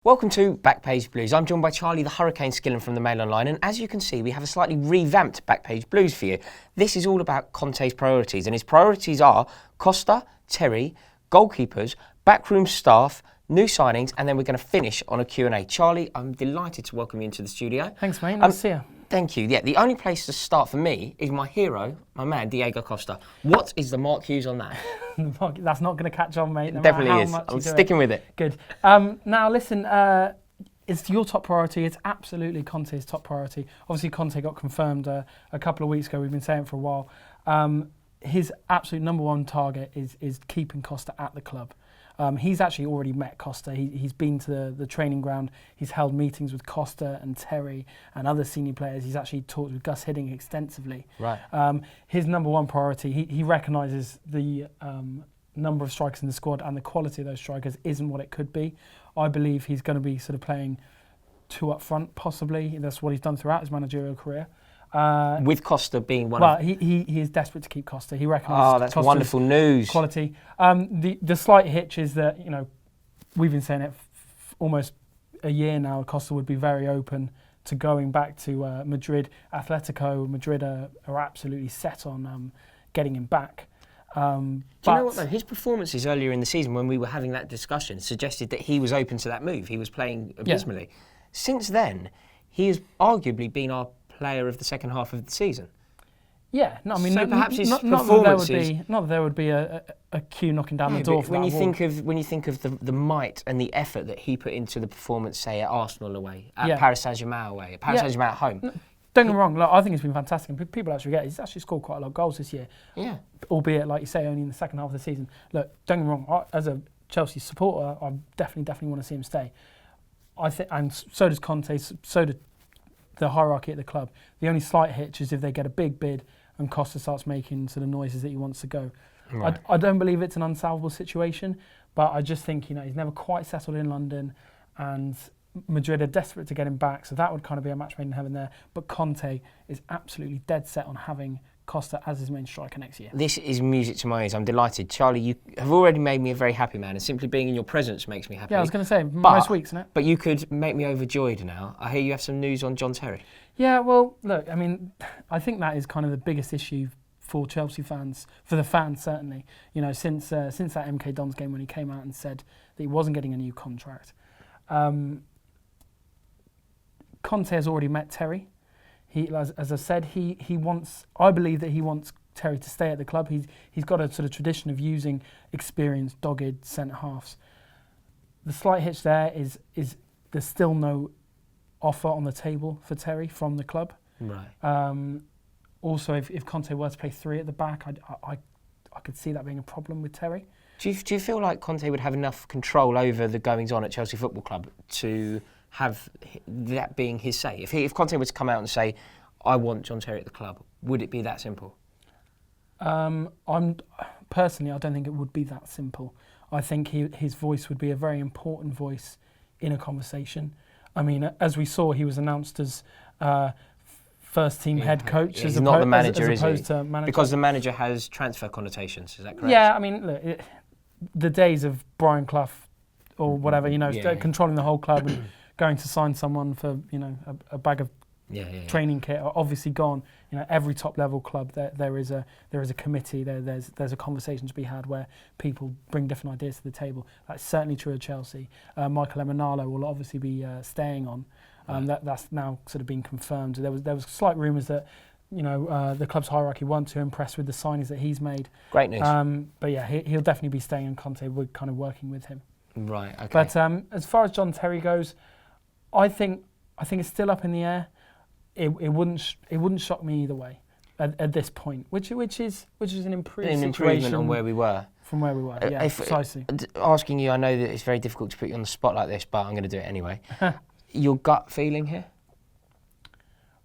Welcome to Backpage Blues. I'm joined by Charlie the Hurricane Skillen from the Mail Online, and as you can see, we have a slightly revamped Backpage Blues for you. This is all about Conte's priorities, and his priorities are Costa, Terry, goalkeepers, backroom staff, new signings, and then we're going to finish on a Q&A. Charlie, I'm delighted to welcome you into the studio. Thanks, mate. Nice to see you. Thank you. Yeah, the only place to start for me is my hero, my man, Diego Costa. What is the Mark Hughes on that? That's not going to catch on, mate. No Definitely is. I'm sticking with it. Good. Now, listen, it's your top priority. It's absolutely Conte's top priority. Obviously, Conte got confirmed a couple of weeks ago. We've been saying it for a while. His absolute number one target is keeping Costa at the club. He's actually already met Costa. He's been to the training ground. He's held meetings with Costa and Terry and other senior players. He's actually talked with Gus Hiddink extensively. Right. His number one priority, he recognises the number of strikers in the squad and the quality of those strikers isn't what it could be. I believe he's going to be sort of playing two up front, possibly. That's what he's done throughout his managerial career. With Costa being one of... Well, he is desperate to keep Costa. He recognises that's Costa's wonderful news. Quality. The slight hitch is that, you know, we've been saying it almost a year now, Costa would be very open to going back to Madrid. Atletico Madrid are absolutely set on getting him back. Do you know what though? His performances earlier in the season when we were having that discussion suggested that he was open to that move. He was playing abysmally. Yeah. Since then, he has arguably been our player of the second half of the season. Yeah, no, I mean, so perhaps his not performances... Not that there would be a queue knocking down the door for when that when you think of the might and the effort that he put into the performance, say at Arsenal away, at Paris Saint-Germain away, at Paris Saint-Germain at home. Don't get me wrong, look, I think it's been fantastic. And people actually get it. He's actually scored quite a lot of goals this year. Yeah. Albeit, like you say, only in the second half of the season. Look, don't get me wrong, as a Chelsea supporter, I definitely want to see him stay. And so does Conte, so do the hierarchy at the club. The only slight hitch is if they get a big bid and Costa starts making sort of noises that he wants to go. Right. I don't believe it's an unsolvable situation, but I just think, you know, he's never quite settled in London and Madrid are desperate to get him back, so that would kind of be a match made in heaven there. But Conte is absolutely dead set on having Costa as his main striker next year. This is music to my ears. I'm delighted. Charlie, you have already made me a very happy man, and simply being in your presence makes me happy. Yeah, I was going to say, most weeks, isn't it? But you could make me overjoyed now. I hear you have some news on John Terry. Yeah, well, look, I mean, I think that is kind of the biggest issue for Chelsea fans, for the fans certainly. You know, since that MK Dons game when he came out and said that he wasn't getting a new contract. Conte has already met Terry. As I said, he wants. I believe that he wants Terry to stay at the club. He's got a sort of tradition of using experienced, dogged centre halves. The slight hitch there is there's still no offer on the table for Terry from the club. Right. Also, if Conte were to play three at the back, I could see that being a problem with Terry. Do you feel like Conte would have enough control over the goings on at Chelsea Football Club to have that being his say? If Conte was to come out and say, I want John Terry at the club, would it be that simple? Personally, I don't think it would be that simple. I think his voice would be a very important voice in a conversation. I mean, as we saw, he was announced as first team head coach. He's not the manager, as opposed to manager. Because the manager has transfer connotations, is that correct? Yeah, I mean, look, the days of Brian Clough or whatever, you know, controlling the whole club and going to sign someone for, you know, a bag of training kit are obviously gone. You know, every top level club there is a committee. There's a conversation to be had where people bring different ideas to the table. That's certainly true of Chelsea. Michael Emenalo will obviously be staying on. That's now sort of been confirmed. There was slight rumours that, you know, the club's hierarchy weren't too impressed with the signings that he's made. Great news. But yeah, he'll definitely be staying, and Conte we're kind of working with him. Right. Okay. But as far as John Terry goes, I think it's still up in the air. It wouldn't shock me either way at this point, which is an improvement on where we were. From where we were, yeah, precisely. Asking you, I know that it's very difficult to put you on the spot like this, but I'm going to do it anyway. Your gut feeling here?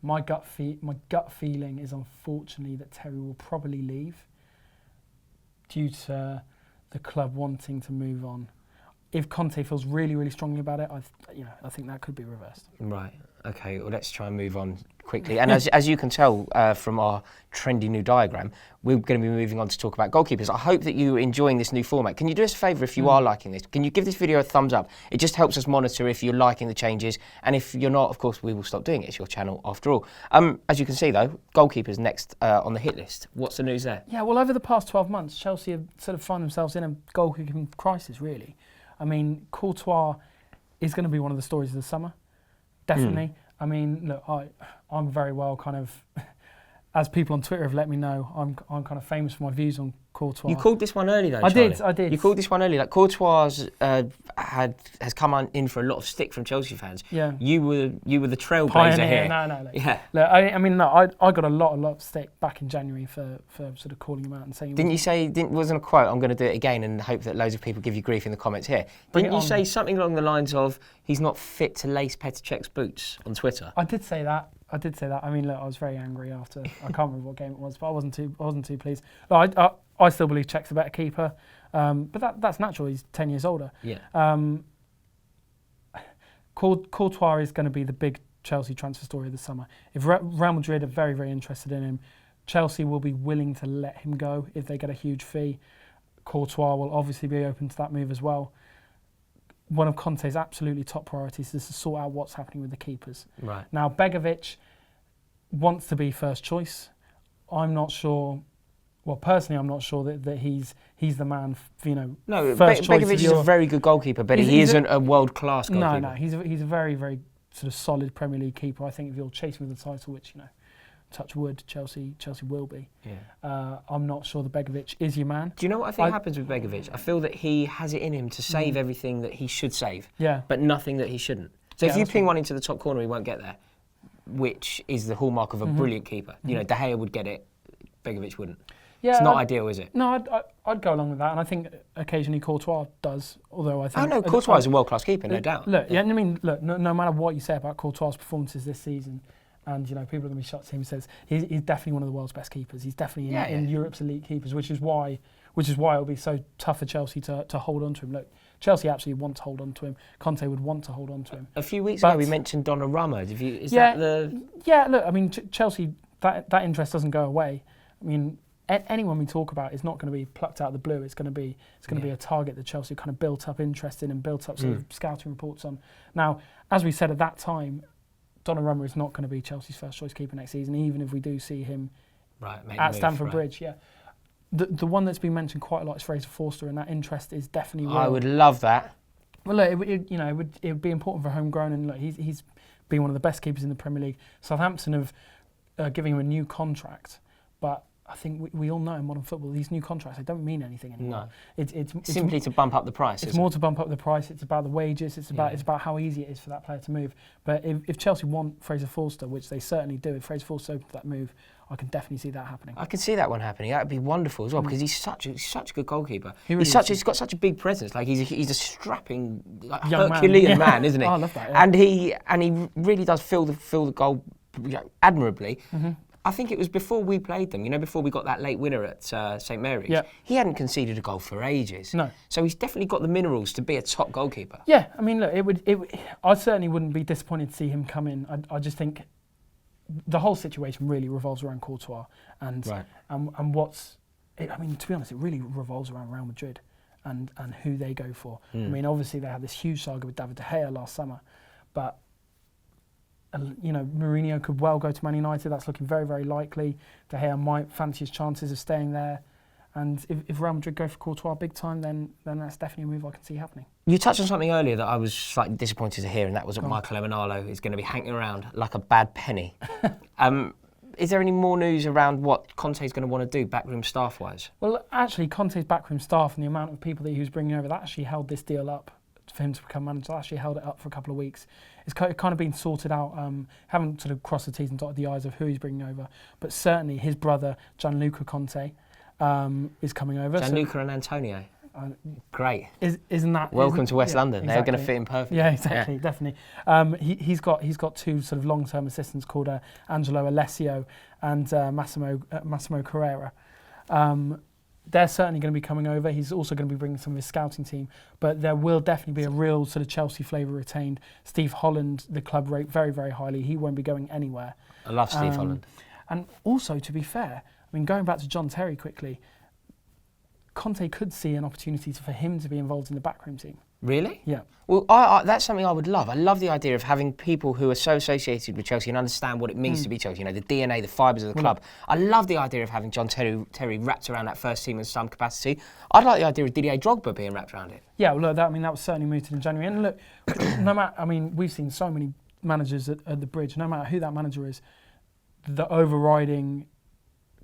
My gut feeling is unfortunately that Terry will probably leave due to the club wanting to move on. if Conte feels really, really strongly about it, I think that could be reversed. Right. Okay. Well, let's try and move on quickly. And as you can tell from our trendy new diagram, we're going to be moving on to talk about goalkeepers. I hope that you're enjoying this new format. Can you do us a favour if you are liking this? Can you give this video a thumbs up? It just helps us monitor if you're liking the changes. And if you're not, of course, we will stop doing it. It's your channel after all. As you can see, though, goalkeepers next on the hit list. What's the news there? Yeah, well, over the past 12 months, Chelsea have sort of found themselves in a goalkeeping crisis, really. I mean, Courtois is going to be one of the stories of the summer, definitely. I mean, look, I'm very well kind of, as people on Twitter have let me know, I'm kind of famous for my views on Courtois. You called this one early though, I Charlie. did. You called this one early. Like Courtois has come in for a lot of stick from Chelsea fans. Yeah. You were the trailblazer Pioneer, here. No. Yeah. Look, I mean, no, I got a lot of stick back in January for sort of calling him out and saying. Didn't you say? Wasn't a quote? I'm going to do it again and hope that loads of people give you grief in the comments here. Didn't you say something along the lines of he's not fit to lace Petr Cech's boots on Twitter? I did say that. I mean, look, I was very angry after. I can't remember what game it was, but I wasn't too pleased. Look, I still believe Cech's a better keeper, but that's natural. He's 10 years older. Yeah. Courtois is going to be the big Chelsea transfer story of the summer. If Real Madrid are very, very interested in him, Chelsea will be willing to let him go if they get a huge fee. Courtois will obviously be open to that move as well. One of Conte's absolutely top priorities is to sort out what's happening with the keepers. Right. Now, Begovic wants to be first choice. I'm not sure. Well, personally, I'm not sure that he's the man. No, first choice. Begovic is a very good goalkeeper, but he isn't a world-class goalkeeper. No, he's a very, very sort of solid Premier League keeper. I think if you're chasing with the title, which touch wood, Chelsea will be. Yeah. I'm not sure that Begovic is your man. Do you know what I think happens with Begovic? I feel that he has it in him to save everything that he should save, but nothing that he shouldn't. So if you ping one into the top corner, he won't get there, which is the hallmark of a brilliant keeper. De Gea would get it, Begovic wouldn't. Yeah, it's not ideal, is it? No, I'd go along with that, and I think occasionally Courtois does. Although I think Courtois is a world-class keeper, no doubt. Look, I mean, no matter what you say about Courtois' performances this season. And people are going to be shocked to hear him says he's definitely one of the world's best keepers. He's definitely in Europe's elite keepers, which is why it'll be so tough for Chelsea to hold on to him. Look, Chelsea absolutely want to hold on to him. Conte would want to hold on to him. A few weeks ago we mentioned Donnarumma. Look, I mean Chelsea that interest doesn't go away. I mean anyone we talk about is not going to be plucked out of the blue. It's going to be a target that Chelsea kind of built up interest in and built up sort of scouting reports on. Now, as we said at that time, Donnarumma is not going to be Chelsea's first choice keeper next season, even if we do see him at Stamford Bridge. Yeah, the one that's been mentioned quite a lot is Fraser Forster, and that interest is definitely real. I would love that. Well, look, it would be important for homegrown, and look, he's been one of the best keepers in the Premier League. Southampton have giving him a new contract, but I think we all know in modern football these new contracts, they don't mean anything anymore. No, it's simply to bump up the price. It's more to bump up the price. It's about the wages. It's about how easy it is for that player to move. But if Chelsea want Fraser Forster, which they certainly do, if Fraser Forster's open to that move, I can definitely see that happening. I can see that one happening. That would be wonderful as well because he's such a good goalkeeper. He's got such a big presence. Like he's a strapping young Herculean man, isn't he? Oh, I love that. Yeah. And he really does fill the goal admirably. Mm-hmm. I think it was before we played them, before we got that late winner at St Mary's. Yeah. He hadn't conceded a goal for ages. No. So he's definitely got the minerals to be a top goalkeeper. Yeah, I mean, look, I certainly wouldn't be disappointed to see him come in. I just think the whole situation really revolves around Courtois and what's. I mean, to be honest, it really revolves around Real Madrid and who they go for. I mean, obviously they had this huge saga with David De Gea last summer, but. Mourinho could well go to Man United. That's looking very, very likely. De Gea might fancy his chances of staying there. And if Real Madrid go for Courtois big time, then that's definitely a move I can see happening. You touched on something earlier that I was slightly disappointed to hear, and that was that Michael Emenalo is going to be hanging around like a bad penny. Is there any more news around what Conte's going to want to do, backroom staff-wise? Well, actually, Conte's backroom staff and the amount of people that he was bringing over, that actually held this deal up for him to become manager. That actually held it up for a couple of weeks. It's kind of been sorted out. Haven't sort of crossed the T's and dotted the I's of who he's bringing over, but certainly his brother Gianluca Conte is coming over. Gianluca and Antonio. Great. Isn't that welcome to West London? Exactly. They're going to fit in perfectly. Yeah, exactly, definitely. He's got two sort of long-term assistants called Angelo Alessio and Massimo Carrera. they're certainly going to be coming over. He's also going to be bringing some of his scouting team, but there will definitely be a real sort of Chelsea flavour retained. Steve Holland, the club rate very, very highly. He won't be going anywhere. I love Steve Holland. And also, to be fair, I mean, going back to John Terry quickly, Conte could see an opportunity for him to be involved in the backroom team. Really? Yeah. Well, that's something I would love. I love the idea of having people who are so associated with Chelsea and understand what it means to be Chelsea, you know, the DNA, the fibres of the club. I love the idea of having John Terry wrapped around that first team in some capacity. I'd like the idea of Didier Drogba being wrapped around it. Yeah, well, look, that was certainly mooted in January. And look, no matter, I mean, we've seen so many managers at the Bridge, no matter who that manager is, the overriding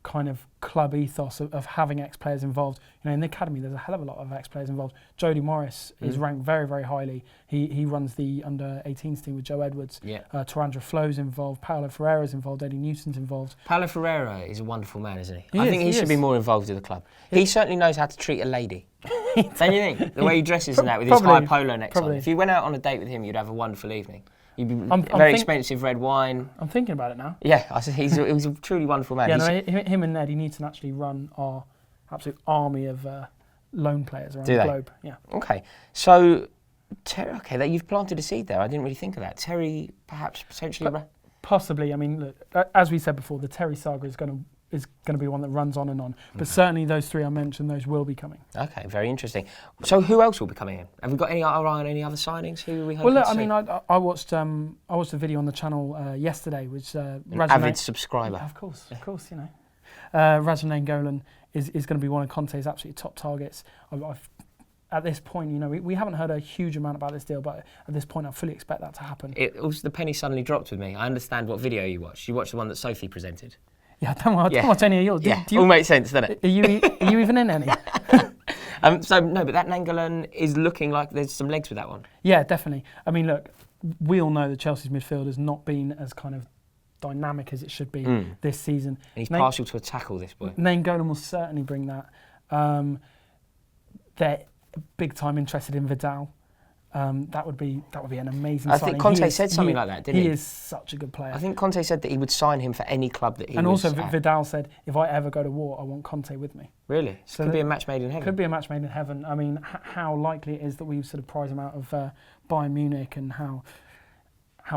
kind of club ethos of having ex-players involved. You know, in the academy, there's a hell of a lot of ex-players involved. Jody Morris is ranked very, very highly. He runs the under-18s team with Joe Edwards. Yeah. Tarandra Flo's involved. Paolo Ferreira's involved. Eddie Newson's involved. Paolo Ferreira is a wonderful man, isn't he? He I is, think he should be more involved with the club. He certainly knows how to treat a lady. Don't you think? The way he dresses and that with his high polo necks on. If you went out on a date with him, you'd have a wonderful evening. You'd be very expensive red wine. I'm thinking about it now. Yeah, he's a truly wonderful man. Yeah, him and Eddie Newton actually run our absolute army of loan players around the globe. Yeah. Okay, so Terry, you've planted a seed there. I didn't really think of that. Terry, perhaps potentially. Possibly. I mean, look, as we said before, the Terry saga is going to be one that runs on and on. But certainly those three I mentioned, those will be coming. Okay, very interesting. So who eye will be coming in? Have we got any eye on any other signings? Who are we hoping to see? I mean, I watched a video on the channel yesterday, which an avid subscriber. Yeah, of course, you know. Rajan Nainggolan is going to be one of Conte's absolute top targets. At this point, you know, we haven't heard a huge amount about this deal, but at this point, I fully expect that to happen. The penny suddenly dropped with me. I understand what video you watched. You watched the one that Sophie presented. Yeah, I don't watch any of yours. All makes sense, doesn't it? Are you even in any? But that Nainggolan is looking like there's some legs with that one. Yeah, definitely. I mean, look, we all know that Chelsea's midfield has not been as kind of dynamic as it should be this season. And he's partial to a tackle, this boy. Nainggolan will certainly bring that. They're big time interested in Vidal. That would be an amazing signing. I think Conte said something like that, didn't he? He is such a good player. I think Conte said that he would sign him for any club that he and was also at. Vidal said, if I ever go to war, I want Conte with me. Really? So could be a match made in heaven. Could be a match made in heaven. I mean, how likely it is that we sort of prize him out of Bayern Munich, and how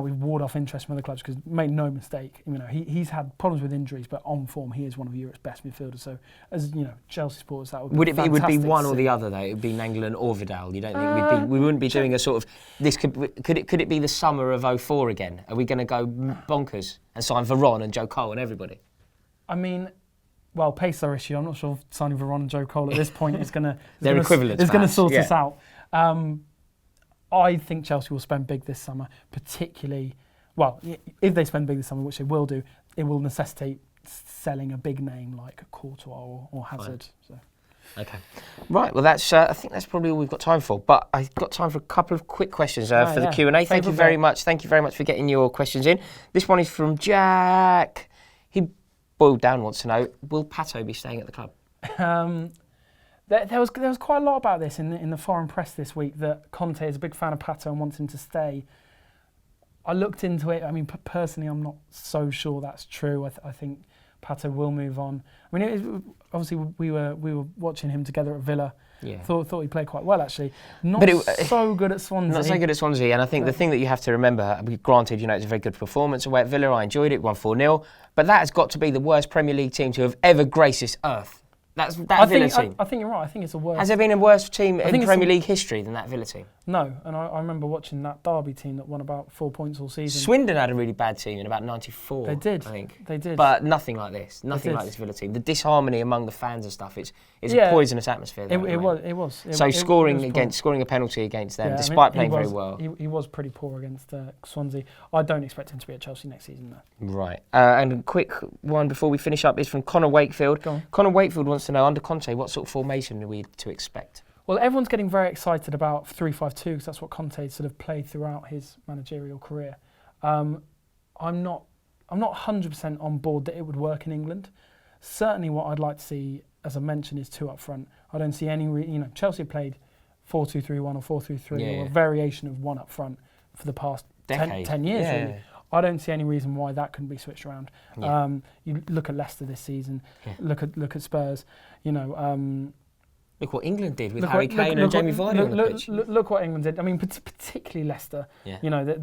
we ward off interest from other clubs, because make no mistake, you know, he's had problems with injuries, but on form he is one of Europe's best midfielders. So as you know, Chelsea supporters, that would be it would be one or the other though. It would be Nainggolan or Vidal. You don't think we wouldn't be doing a sort of this could it be the summer of 2004 again? Are we going to go bonkers and sign Varane and Joe Cole and everybody? I mean, well, pace our issue. I'm not sure if signing Varane and Joe Cole at this point is going to sort us out. I think Chelsea will spend big this summer, particularly, well, if they spend big this summer, which they will do, it will necessitate selling a big name like Courtois or Hazard. So. Okay. Right, well, that's. I think that's probably all we've got time for, but I've got time for a couple of quick questions for the Q&A. Thank you very much. Thank you very much for getting your questions in. This one is from Jack. He boiled down, wants to know, will Pato be staying at the club? There was quite a lot about this in the foreign press this week, that Conte is a big fan of Pato and wants him to stay. I looked into it. I mean, personally, I'm not so sure that's true. I think Pato will move on. I mean, obviously we were watching him together at Villa. Yeah. Thought he played quite well, actually. Not so good at Swansea. Not so good at Swansea, and I think the thing that you have to remember, granted, you know, it's a very good performance away at Villa. I enjoyed it, won 4-0, but that has got to be the worst Premier League team to have ever graced this earth. That Villa team. I think you're right. I think it's a worse. Has there been a worse team in Premier League history than that Villa team? No, and I remember watching that Derby team that won about 4 points all season. Swindon had a really bad team in about '94. They did. I think they did. But nothing like this. Nothing like this Villa team. The disharmony among the fans and stuff. It's a poisonous atmosphere. It was. So scoring a penalty against them, despite playing very well. He was pretty poor against Swansea. I don't expect him to be at Chelsea next season, though. Right. And a quick one before we finish up is from Connor Wakefield. Go on. Connor Wakefield wants to know, under Conte, what sort of formation are we to expect? Well, everyone's getting very excited about 3-5-2 because that's what Conte sort of played throughout his managerial career. I'm not 100% on board that it would work in England. Certainly, what I'd like to see, as I mentioned, is 2 up front. I don't see any. Chelsea played 4-2-3-1 or 4-3-3 or a variation of 1 up front for the past 10 years. Yeah. Really. I don't see any reason why that couldn't be switched around. Yeah. You look at Leicester this season, look at Spurs, you know. Look what England did with Harry Kane and Jamie Vardy on the pitch. Look what England did. I mean, particularly Leicester. Yeah. You know,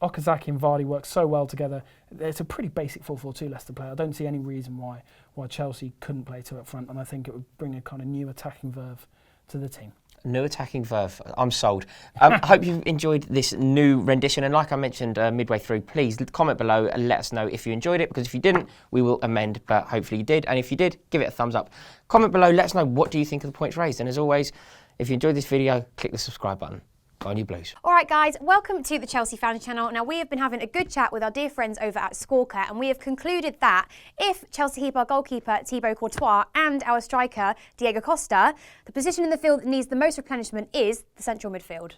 Okazaki and Vardy work so well together. It's a pretty basic 4-4-2 Leicester play. I don't see any reason why Chelsea couldn't play two up front, and I think it would bring a kind of new attacking verve to the team. New attacking verve. I'm sold. Hope you've enjoyed this new rendition. And like I mentioned midway through, please comment below and let us know if you enjoyed it, because if you didn't, we will amend, but hopefully you did. And if you did, give it a thumbs up. Comment below, let us know what do you think of the points raised. And as always, if you enjoyed this video, click the subscribe button. Go on you Blues. All right, guys, welcome to the Chelsea Fans Channel. Now, we have been having a good chat with our dear friends over at Squawker, and we have concluded that if Chelsea keep our goalkeeper, Thibaut Courtois, and our striker, Diego Costa, the position in the field that needs the most replenishment is the central midfield.